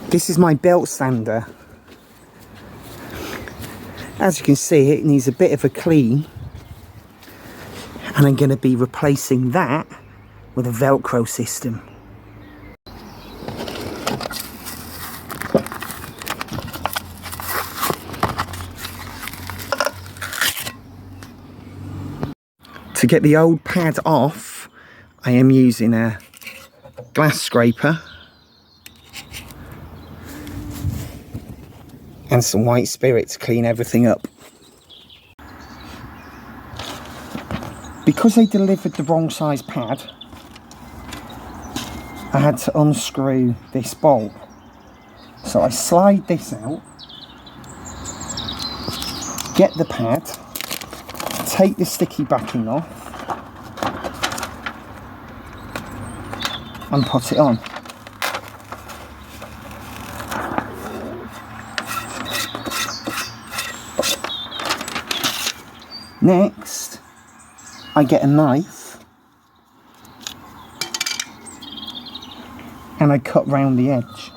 This is my belt sander. As you can see, it needs a bit of a clean, and I'm going to be replacing that with a Velcro system. To get the old pad off, I am using a glass scraper and some white spirit to clean everything up. Because they delivered the wrong size pad, I had to unscrew this bolt. So I slide this out, get the pad, take the sticky backing off and put it on. Next, I get a knife and I cut round the edge.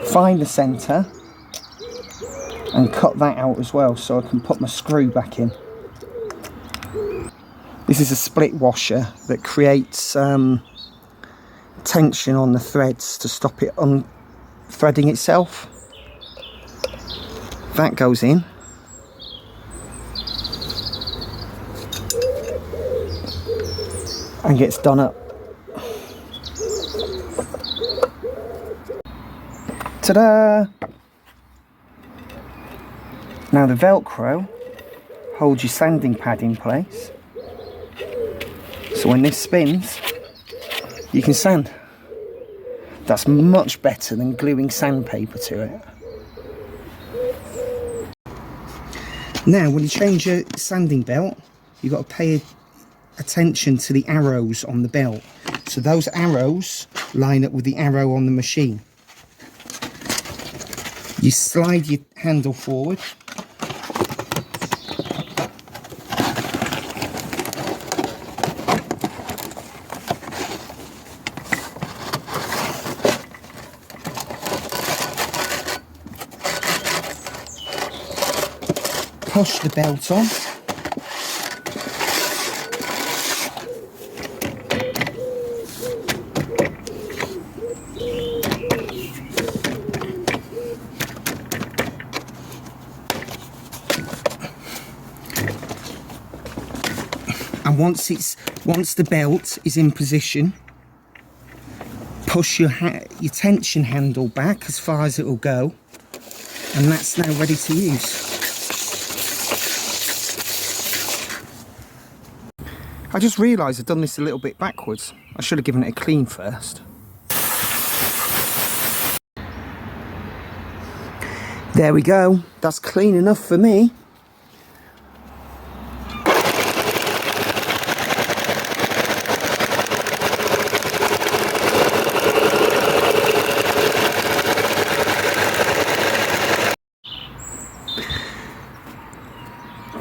Find the centre and cut that out as well so I can put my screw back in. This is a split washer that creates tension on the threads to stop it unthreading itself. That goes in. And gets done up. Ta-da! Now the Velcro holds your sanding pad in place, so when this spins you can sand. That's much better than gluing sandpaper to it. Now when you change your sanding belt, you've got to pay attention to the arrows on the belt. So those arrows line up with the arrow on the machine. You slide your handle forward. Push the belt on. And once the belt is in position, push your tension handle back as far as it will go, and that's now ready to use. I just realised I've done this a little bit backwards. I should have given it a clean first. There we go. That's clean enough for me.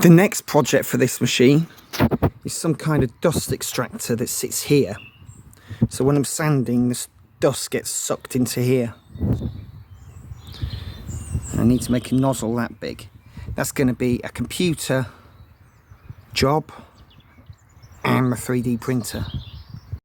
The next project for this machine is some kind of dust extractor that sits here. So when I'm sanding, this dust gets sucked into here. I need to make a nozzle that big. That's going to be a computer job and a 3D printer.